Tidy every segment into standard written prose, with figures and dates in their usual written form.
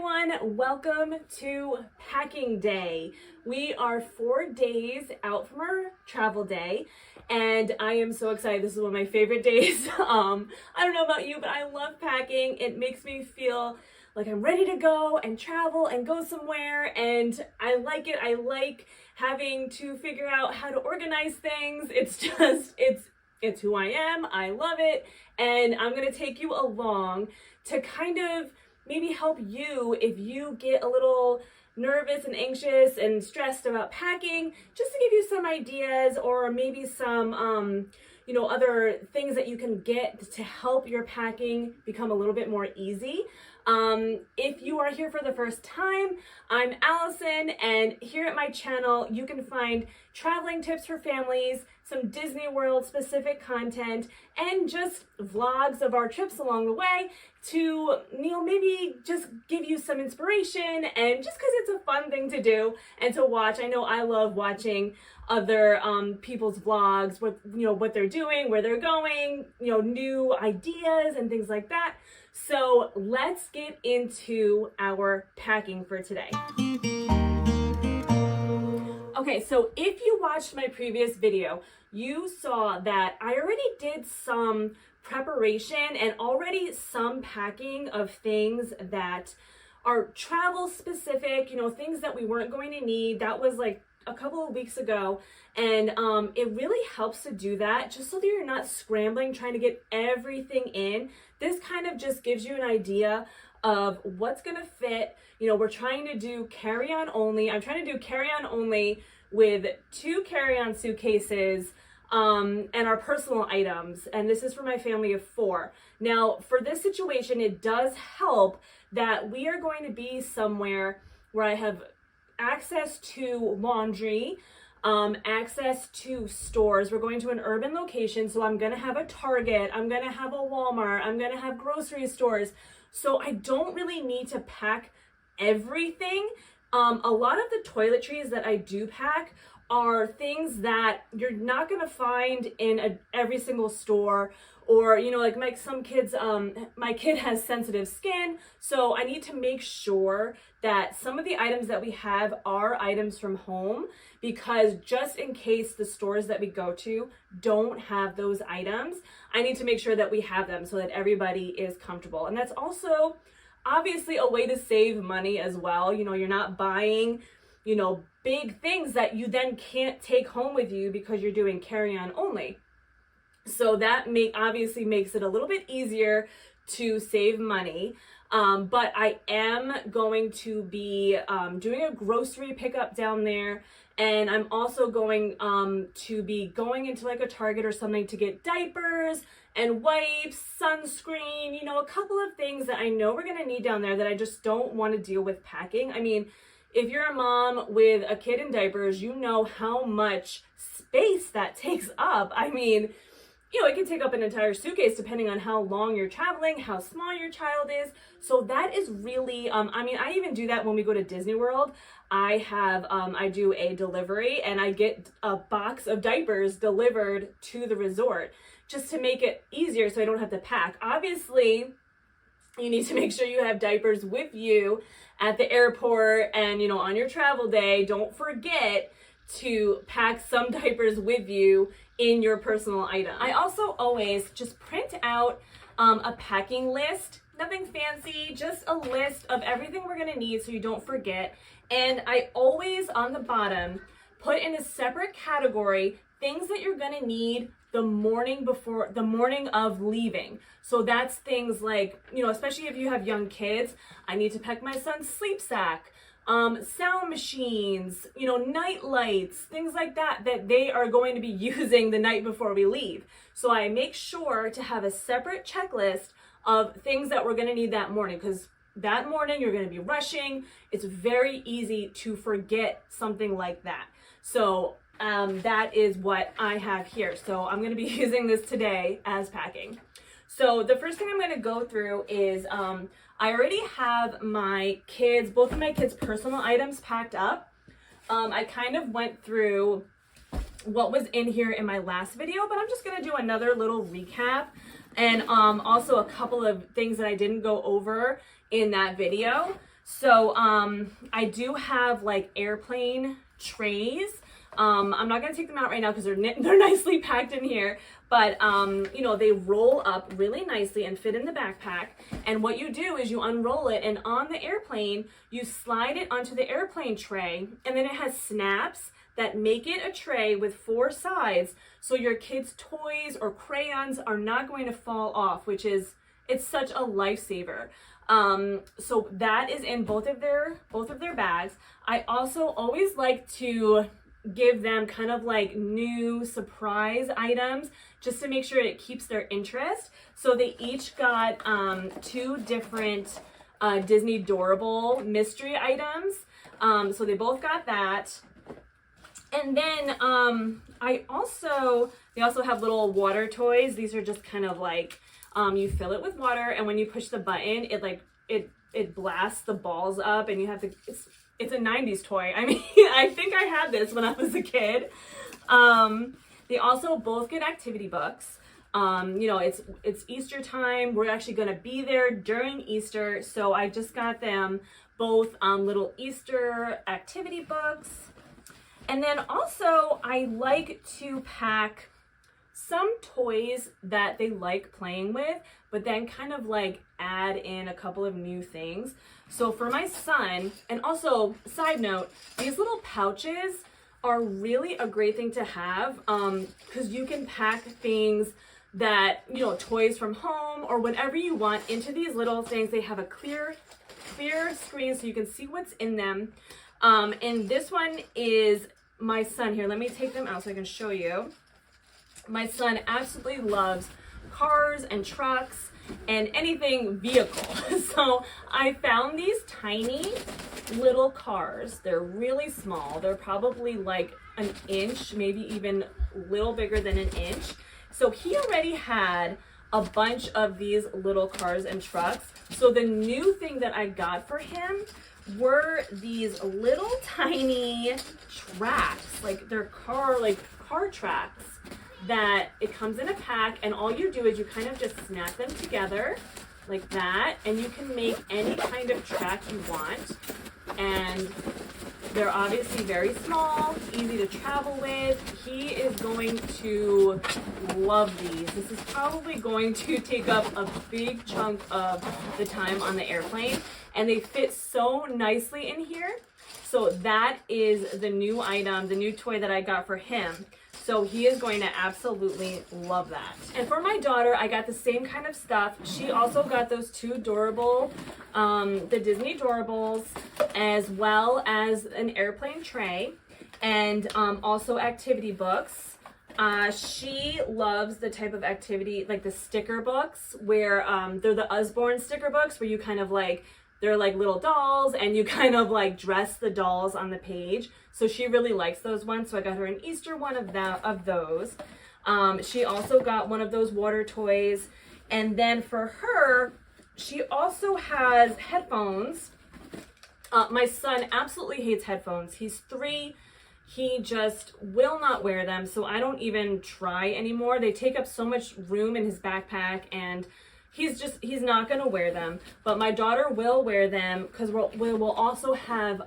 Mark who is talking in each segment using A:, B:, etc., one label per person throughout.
A: everyone, welcome to packing day. We are 4 days out from our travel day and I am so excited. This is one of my favorite days. I don't know about you, but I love packing. It makes me feel like I'm ready to go and travel and go somewhere, and I like it. I like having to figure out how to organize things. It's who I am. I love it, and I'm gonna take you along to kind of maybe help you if you get a little nervous and anxious and stressed about packing, just to give you some ideas or maybe some other things that you can get to help your packing become a little bit more easy. If you are here for the first time, I'm Allison, and here at my channel you can find traveling tips for families, some Disney World specific content, and just vlogs of our trips along the way to maybe just give you some inspiration, and just because it's a fun thing to do and to watch. I know I love watching other people's vlogs, what they're doing, where they're going, new ideas and things like that. So let's get into our packing for today. Okay, so if you watched my previous video, you saw that I already did some preparation and already some packing of things that are travel specific, things that we weren't going to need. That was like a couple of weeks ago, and it really helps to do that just so that you're not scrambling trying to get everything in. This kind of just gives you an idea of what's gonna fit. We're trying to do carry-on only. I'm trying to do carry-on only with 2 carry-on suitcases and our personal items, and this is for my family of 4. Now, for this situation, it does help that we are going to be somewhere where I have access to laundry, access to stores. We're going to an urban location, so I'm gonna have a Target, I'm gonna have a Walmart, I'm gonna have grocery stores. So I don't really need to pack everything. A lot of the toiletries that I do pack are things that you're not gonna find in every single store, or like some kids, my kid has sensitive skin, so I need to make sure that some of the items that we have are items from home, because just in case the stores that we go to don't have those items, I need to make sure that we have them so that everybody is comfortable. And that's also obviously a way to save money as well. You're not buying big things that you then can't take home with you because you're doing carry-on only. So that obviously makes it a little bit easier to save money. But I am going to be doing a grocery pickup down there, and I'm also going to be going into like a Target or something to get diapers and wipes, sunscreen, a couple of things that I know we're gonna need down there that I just don't want to deal with packing. I mean, if you're a mom with a kid in diapers, you know how much space that takes up. I mean, it can take up an entire suitcase depending on how long you're traveling, how small your child is. So that is really, I even do that when we go to Disney World. I do a delivery, and I get a box of diapers delivered to the resort just to make it easier so I don't have to pack. Obviously, you need to make sure you have diapers with you at the airport and, on your travel day. Don't forget to pack some diapers with you in your personal item. I also always just print out a packing list, nothing fancy, just a list of everything we're gonna need so you don't forget. And I always, on the bottom, put in a separate category things that you're gonna need the morning of leaving. So that's things like, especially if you have young kids, I need to pack my son's sleep sack, sound machines, night lights, things like that they are going to be using the night before we leave. So I make sure to have a separate checklist of things that we're going to need that morning, because that morning you're going to be rushing. It's very easy to forget something like that. So that is what I have here. So I'm going to be using this today as packing. So the first thing I'm going to go through is I already have both of my kids' personal items packed up. I kind of went through what was in here in my last video, but I'm just going to do another little recap, and also a couple of things that I didn't go over in that video. So I do have like airplane trays. I'm not gonna take them out right now because they're nicely packed in here, but you know, they roll up really nicely and fit in the backpack. And what you do is you unroll it, and on the airplane, you slide it onto the airplane tray, and then it has snaps that make it a tray with 4 sides, so your kids' toys or crayons are not going to fall off, which is, it's such a lifesaver. So that is in both of their bags. I also always like to give them kind of like new surprise items just to make sure it keeps their interest. So they each got 2 different Disney Doorable mystery items. So they both got that. And then they also have little water toys. These are just kind of like, you fill it with water, and when you push the button, it blasts the balls up, and you have to, it's a 90s toy. I mean, I think I had this when I was a kid. They also both get activity books. You know, it's Easter time. We're actually gonna be there during Easter, so I just got them both little Easter activity books. And then also, I like to pack some toys that they like playing with, but then kind of like add in a couple of new things. So for my son, and also, side note, these little pouches are really a great thing to have, because you can pack things that, you know, toys from home or whatever you want into these little things. They have a clear screen so you can see what's in them. And this one is my son. Here, let me take them out so I can show you. My son absolutely loves cars and trucks and anything vehicle. So I found these tiny little cars. They're really small. They're probably like an inch, maybe even a little bigger than an inch. So he already had a bunch of these little cars and trucks. So the new thing that I got for him were these little tiny tracks, like they're car tracks, that it comes in a pack, and all you do is you kind of just snap them together like that, and you can make any kind of track you want. And they're obviously very small, easy to travel with. He is going to love these. This is probably going to take up a big chunk of the time on the airplane, and they fit so nicely in here. So that is the new item, the new toy that I got for him. So he is going to absolutely love that. And for my daughter, I got the same kind of stuff. She also got those 2 Doorable, the Disney Doorables, as well as an airplane tray, and also activity books. She loves the type of activity, like the sticker books, where they're the Usborne sticker books, where you kind of like, they're like little dolls, and you kind of like dress the dolls on the page. So she really likes those ones. So I got her an Easter one of those. She also got one of those water toys. And then for her, she also has headphones. My son absolutely hates headphones. He's 3. He just will not wear them. So I don't even try anymore. They take up so much room in his backpack, and he's not gonna wear them. But my daughter will wear them, because we'll also have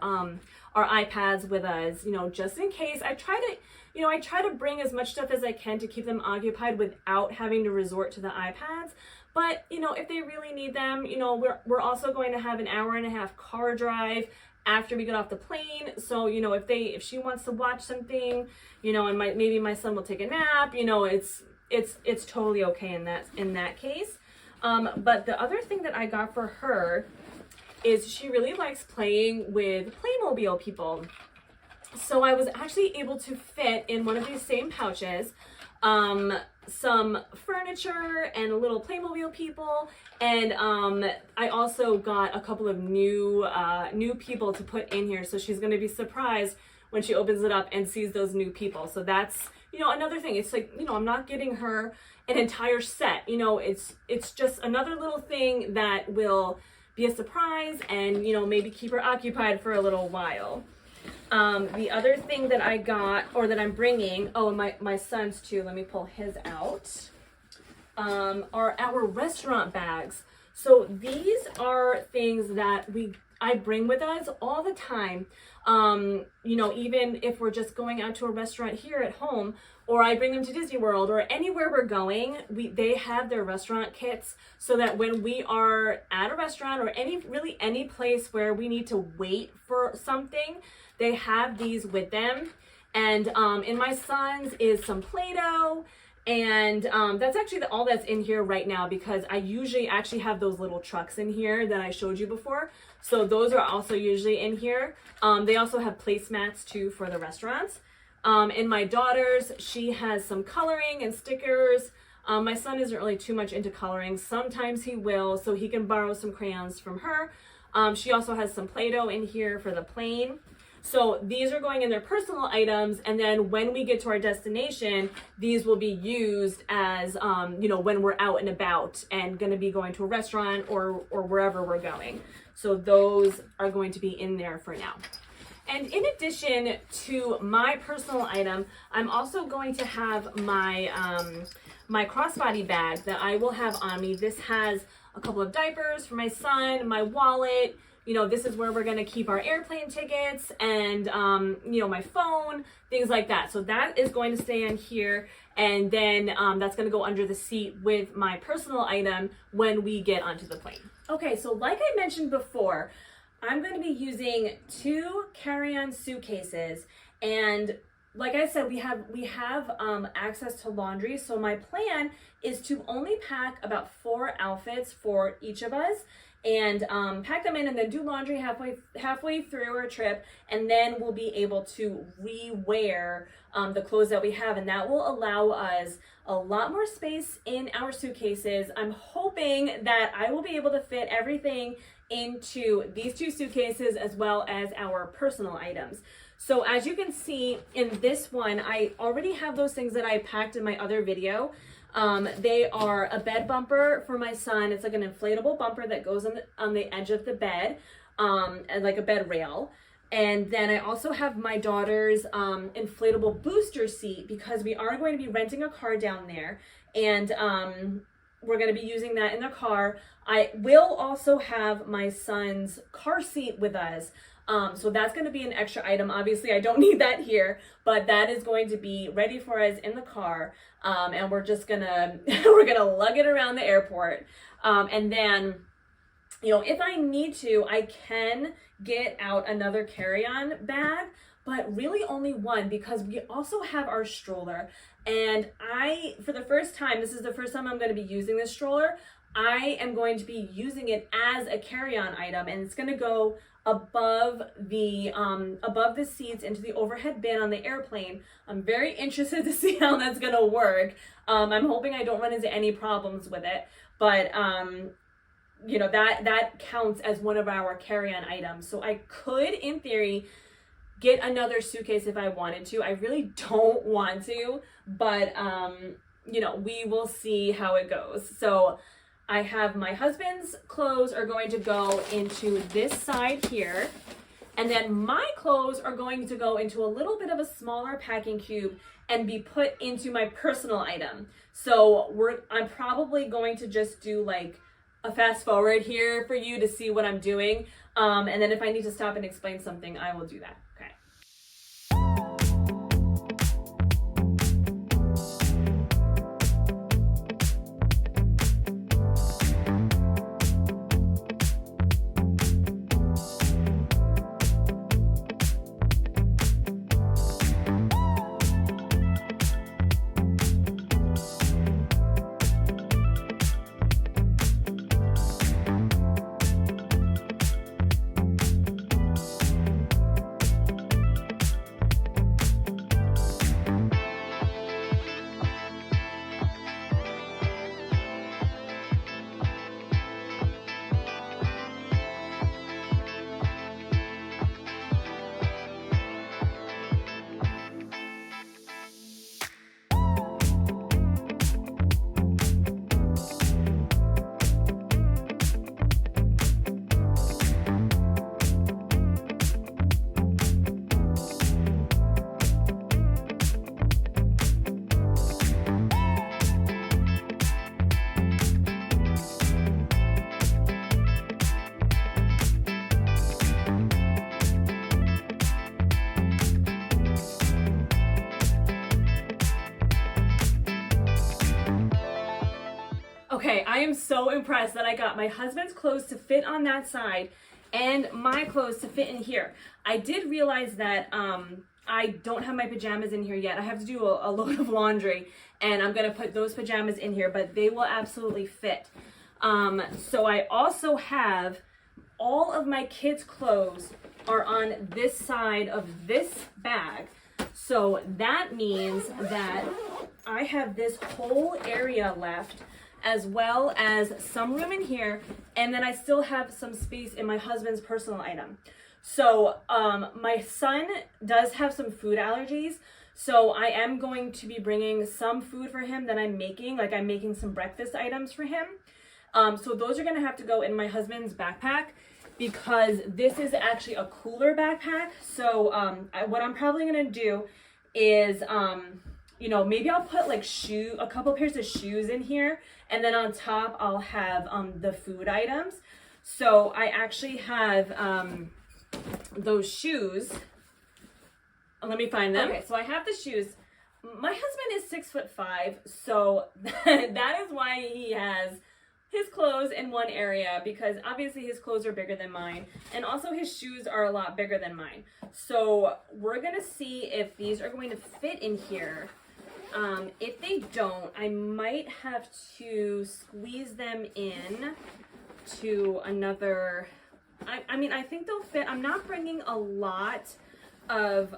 A: our iPads with us, you know, just in case. I try to bring as much stuff as I can to keep them occupied without having to resort to the iPads. But, you know, if they really need them, you know, we're also going to have an 1.5 hour car drive after we get off the plane. So, you know, if she wants to watch something, you know, and maybe my son will take a nap, you know, it's totally okay in that case. But the other thing that I got for her is she really likes playing with Playmobil people. So I was actually able to fit in one of these same pouches some furniture and a little Playmobil people, and I also got a couple of new people to put in here, so she's going to be surprised when she opens it up and sees those new people. So that's, you know, another thing. It's like, you know, I'm not getting her an entire set, you know, it's just another little thing that will be a surprise and, you know, maybe keep her occupied for a little while. The other thing that I got, or that I'm bringing, oh, and my son's too, let me pull his out, are our restaurant bags. So these are things that I bring with us all the time. You know, even if we're just going out to a restaurant here at home, or I bring them to Disney World or anywhere we're going, they have their restaurant kits so that when we are at a restaurant or any place where we need to wait for something, they have these with them. And in my son's is some Play-Doh, and that's actually all that's in here right now, because I usually actually have those little trucks in here that I showed you before. So those are also usually in here. They also have placemats too for the restaurants. In my daughter's, she has some coloring and stickers. My son isn't really too much into coloring. Sometimes he will, so he can borrow some crayons from her. She also has some Play-Doh in here for the plane. So these are going in their personal items, and then when we get to our destination, these will be used as, you know, when we're out and about and going to be going to a restaurant or wherever we're going. So those are going to be in there for now. And in addition to my personal item, I'm also going to have my my crossbody bag that I will have on me. This has a couple of diapers for my son, my wallet. You know, this is where we're going to keep our airplane tickets and, you know, my phone, things like that. So that is going to stay in here. And then that's going to go under the seat with my personal item when we get onto the plane. Okay, so like I mentioned before, I'm going to be using 2 carry-on suitcases, and like I said, we have access to laundry. So my plan is to only pack about 4 outfits for each of us, and pack them in, and then do laundry halfway through our trip, and then we'll be able to re-wear the clothes that we have, and that will allow us a lot more space in our suitcases. I'm hoping that I will be able to fit everything into these 2 suitcases as well as our personal items. So as you can see in this one, I already have those things that I packed in my other video. They are a bed bumper for my son. It's like an inflatable bumper that goes on the edge of the bed, and like a bed rail. And then I also have my daughter's inflatable booster seat, because we are going to be renting a car down there, and we're going to be using that in the car. I will also have my son's car seat with us. So that's going to be an extra item. Obviously, I don't need that here, but that is going to be ready for us in the car. And we're just gonna, we're gonna lug it around the airport. And then, you know, if I need to, I can get out another carry-on bag, but really only one, because we also have our stroller. And for the first time, this is the first time I'm going to be using this stroller, I am going to be using it as a carry-on item, and it's going to go above the seats into the overhead bin on the airplane. I'm very interested to see how that's going to work. I'm hoping I don't run into any problems with it, but you know, that counts as one of our carry-on items. So I could, in theory, get another suitcase if I wanted to. I really don't want to, but you know, we will see how it goes. So I have my husband's clothes are going to go into this side here, and then my clothes are going to go into a little bit of a smaller packing cube and be put into my personal item. So I'm probably going to just do like a fast forward here for you to see what I'm doing. And then if I need to stop and explain something, I will do that. Okay. Okay, I am so impressed that I got my husband's clothes to fit on that side and my clothes to fit in here. I did realize that I don't have my pajamas in here yet. I have to do a load of laundry, and I'm gonna put those pajamas in here, but they will absolutely fit. So I also have all of my kids' clothes are on this side of this bag. So that means that I have this whole area left, as well as some room in here, and then I still have some space in my husband's personal item. So my son does have some food allergies, so I am going to be bringing some food for him that I'm making, like I'm making some breakfast items for him. So those are gonna have to go in my husband's backpack, because this is actually a cooler backpack. So what I'm probably gonna do is, you know, maybe I'll put like a couple pairs of shoes in here, and then on top I'll have the food items. So I actually have those shoes. Let me find them. Okay, so I have the shoes. My husband is 6'5", so that is why he has his clothes in one area, because obviously his clothes are bigger than mine, and also his shoes are a lot bigger than mine. So we're gonna see if these are going to fit in here. If they don't, I might have to squeeze them in to another. I mean, I think they'll fit. I'm not bringing a lot of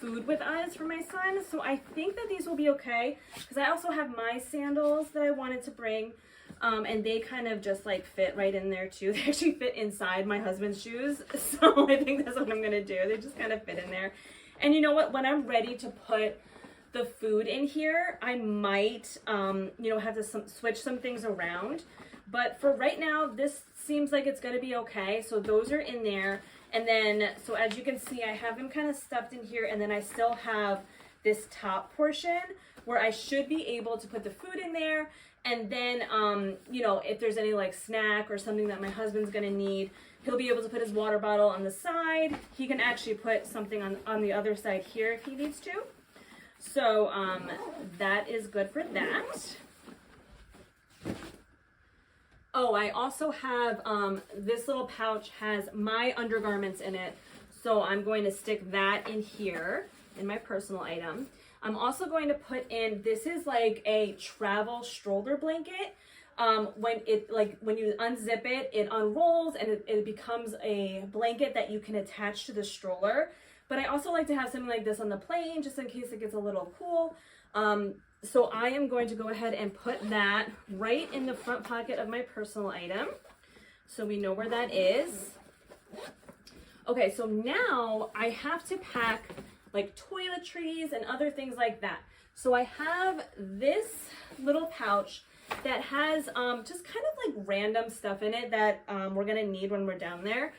A: food with us for my son, so I think that these will be okay, because I also have my sandals that I wanted to bring, and they kind of just like fit right in there too. They actually fit inside my husband's shoes, so I think that's what I'm gonna do. They just kind of fit in there. And you know what, when I'm ready to put the food in here, I might you know, have to switch some things around, but for right now this seems like it's gonna be okay. So those are in there. And then, so as you can see, I have them kind of stuffed in here, and then I still have this top portion where I should be able to put the food in there. And then, you know, if there's any like snack or something that my husband's gonna need, he'll be able to put his water bottle on the side. He can actually put something on the other side here if he needs to. So that is good for that. Oh, I also have, this little pouch has my undergarments in it. So I'm going to stick that in here in my personal item. I'm also going to put in, this is like a travel stroller blanket. When you unzip it, it unrolls and it becomes a blanket that you can attach to the stroller. But I also like to have something like this on the plane, just in case it gets a little cool. So I am going to go ahead and put that right in the front pocket of my personal item, so we know where that is. Okay, so now I have to pack like toiletries and other things like that. So I have this little pouch that has just kind of like random stuff in it that we're gonna need when we're down there.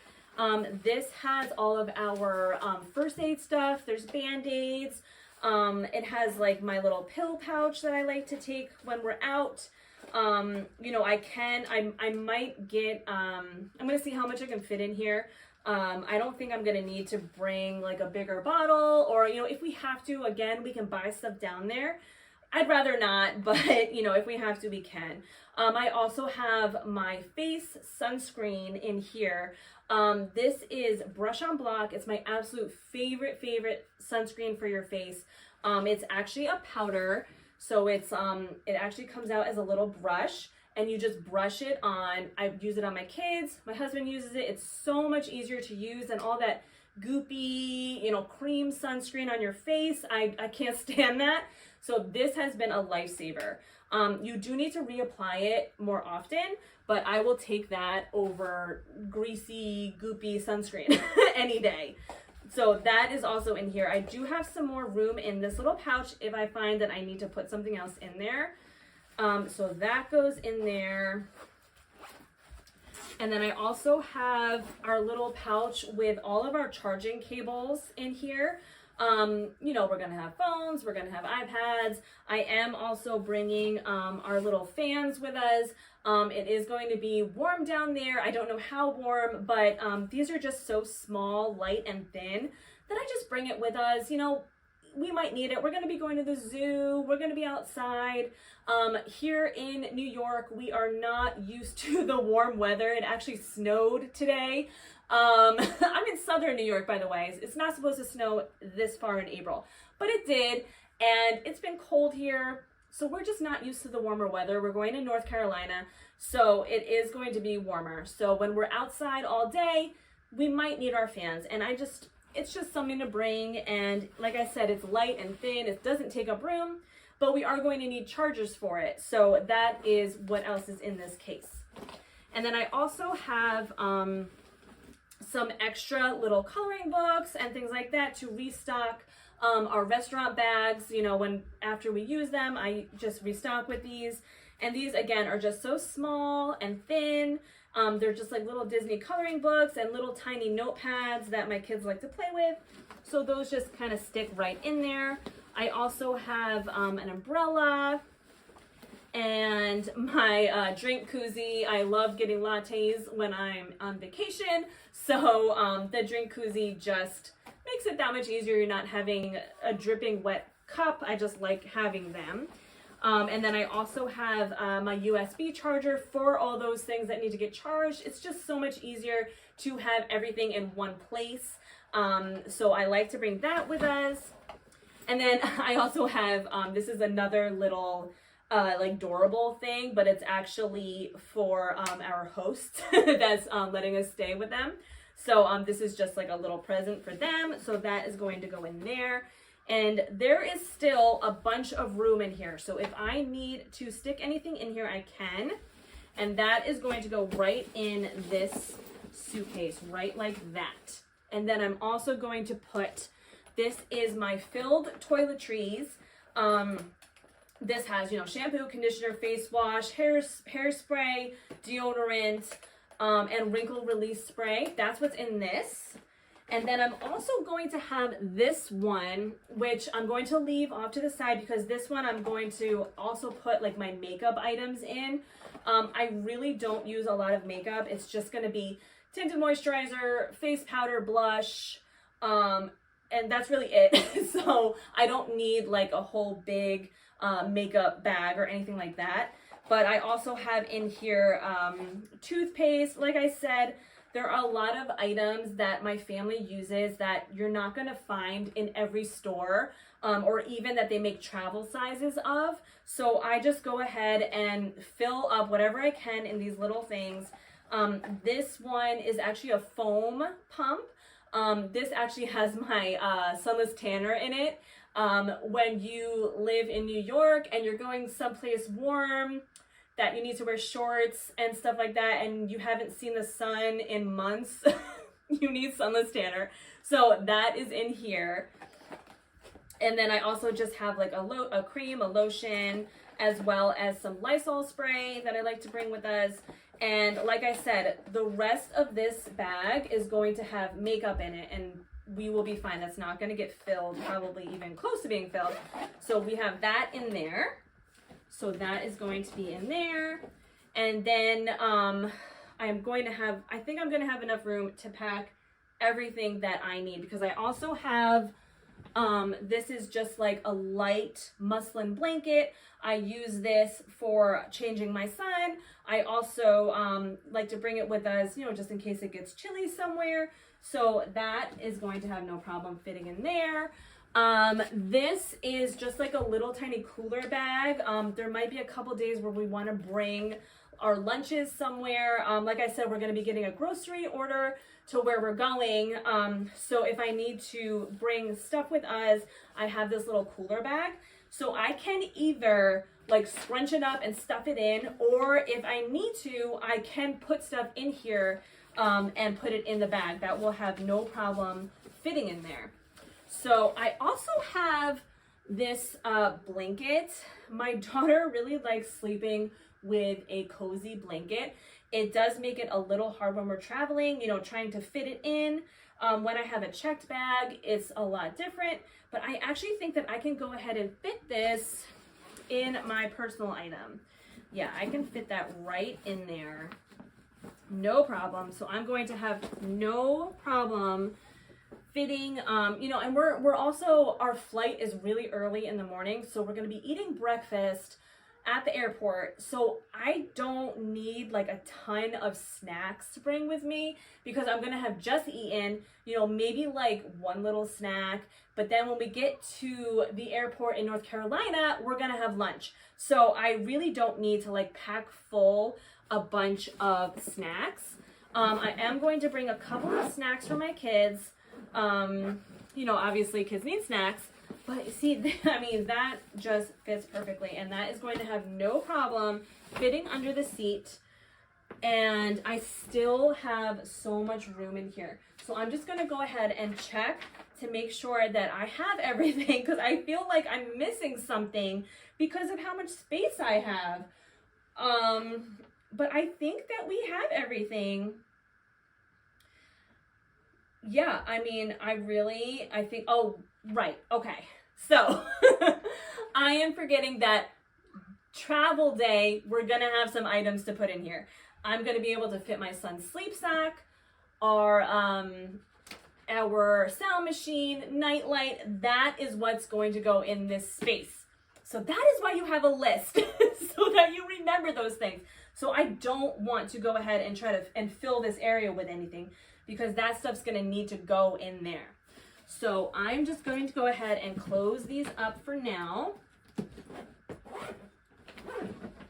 A: This has all of our first aid stuff. There's Band-Aids. It has like my little pill pouch that I like to take when we're out. You know, I might get, I'm gonna see how much I can fit in here. I don't think I'm gonna need to bring like a bigger bottle, or, you know, if we have to, again, we can buy stuff down there. I'd rather not, but you know, if we have to, we can. I also have my face sunscreen in here. This is Brush on Block. It's my absolute favorite sunscreen for your face. It's actually a powder, so it's it actually comes out as a little brush, and you just brush it on. I use it on my kids. My husband uses it. It's so much easier to use than all that goopy, you know, cream sunscreen on your face. I can't stand that. So this has been a lifesaver. You do need to reapply it more often, but I will take that over greasy, goopy sunscreen any day. So that is also in here. I do have some more room in this little pouch if I find that I need to put something else in there. So that goes in there. And then I also have our little pouch with all of our charging cables in here. You know, we're gonna have phones, we're gonna have iPads. I am also bringing our little fans with us. It is going to be warm down there. I don't know how warm, but these are just so small, light, and thin that I just bring it with us. You know, we might need it. We're going to be going to the zoo. We're going to be outside. Here in New York, we are not used to the warm weather. It actually snowed today. I'm in southern New York, by the way. It's not supposed to snow this far in April, but it did. And it's been cold here. So we're just not used to the warmer weather. We're going to North Carolina, so it is going to be warmer. So when we're outside all day, we might need our fans. And it's just something to bring. And like I said, it's light and thin. It doesn't take up room, but we are going to need chargers for it. So that is what else is in this case. And then I also have some extra little coloring books and things like that to restock our restaurant bags. You know, after we use them, I just restock with these. And these, again, are just so small and thin. They're just like little Disney coloring books and little tiny notepads that my kids like to play with. So those just kind of stick right in there. I also have an umbrella and my drink koozie. I love getting lattes when I'm on vacation. So the drink koozie just makes it that much easier. You're not having a dripping wet cup. I just like having them. And then I also have my USB charger for all those things that need to get charged. It's just so much easier to have everything in one place. So I like to bring that with us. And then I also have, this is another little like adorable thing, but it's actually for our host that's letting us stay with them. So this is just like a little present for them. So that is going to go in there. And there is still a bunch of room in here. So if I need to stick anything in here, I can. And that is going to go right in this suitcase, right like that. And then I'm also going to put, this is my filled toiletries. This has, you know, shampoo, conditioner, face wash, hairspray, deodorant, and wrinkle release spray. That's what's in this. And then I'm also going to have this one, which I'm going to leave off to the side because this one I'm going to also put like my makeup items in. I really don't use a lot of makeup. It's just going to be tinted moisturizer, face powder, blush, and that's really it. So I don't need like a whole big makeup bag or anything like that. But I also have in here toothpaste. Like I said, there are a lot of items that my family uses that you're not going to find in every store, or even that they make travel sizes of. So I just go ahead and fill up whatever I can in these little things. This one is actually a foam pump. This actually has my sunless tanner in it. When you live in New York and you're going someplace warm, that you need to wear shorts and stuff like that, and you haven't seen the sun in months, you need sunless tanner. So that is in here. And then I also just have like a cream, a lotion, as well as some Lysol spray that I like to bring with us. And like I said, the rest of this bag is going to have makeup in it, and we will be fine. That's not going to get filled, probably even close to being filled. So we have that in there. So that is going to be in there. And then I think I'm going to have enough room to pack everything that I need, because I also have, this is just like a light muslin blanket. I use this for changing my son. I also like to bring it with us, you know, just in case it gets chilly somewhere. So that is going to have no problem fitting in there. This is just like a little tiny cooler bag. There might be a couple days where we want to bring our lunches somewhere. Like I said, we're going to be getting a grocery order to where we're going. So if I need to bring stuff with us, I have this little cooler bag. So I can either like scrunch it up and stuff it in, or if I need to, I can put stuff in here and put it in the bag. That will have no problem fitting in there. So I also have this blanket. My daughter really likes sleeping with a cozy blanket. It does make it a little hard when we're traveling, you know, trying to fit it in. When I have a checked bag, it's a lot different, but I actually think that I can go ahead and fit this in my personal item. Yeah, I can fit that right in there. No problem. So I'm going to have no problem fitting, you know, and we're also, our flight is really early in the morning, so we're going to be eating breakfast at the airport. So I don't need like a ton of snacks to bring with me because I'm going to have just eaten, you know, maybe like one little snack. But then when we get to the airport in North Carolina, we're going to have lunch. So I really don't need to like pack full a bunch of snacks. I am going to bring a couple of snacks for my kids. You know, obviously kids need snacks. But see, I mean, that just fits perfectly. And that is going to have no problem fitting under the seat. And I still have so much room in here. So I'm just going to go ahead and check to make sure that I have everything, because I feel like I'm missing something because of how much space I have. But I think that we have everything. Yeah, I mean, I think, oh, right, okay. So, I am forgetting that travel day, we're gonna have some items to put in here. I'm gonna be able to fit my son's sleep sack, our sound machine, nightlight. That is what's going to go in this space. So that is why you have a list, so that you remember those things. So I don't want to go ahead and try to fill this area with anything, because that stuff's gonna need to go in there. So I'm just going to go ahead and close these up for now.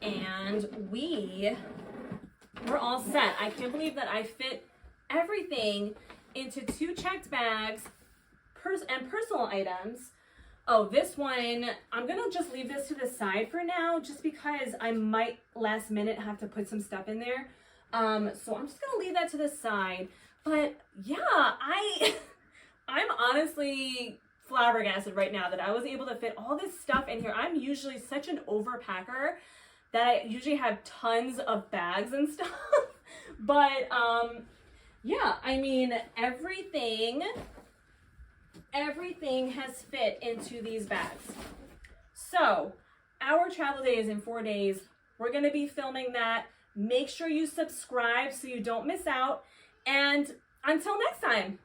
A: And we're all set. I can't believe that I fit everything into 2 checked bags and personal items. Oh, this one, I'm gonna just leave this to the side for now, just because I might last minute have to put some stuff in there. So I'm just gonna leave that to the side. But yeah, I'm honestly flabbergasted right now that I was able to fit all this stuff in here. I'm usually such an overpacker that I usually have tons of bags and stuff. But yeah, I mean, everything has fit into these bags. So our travel day is in 4 days. We're going to be filming that. Make sure you subscribe so you don't miss out. And until next time.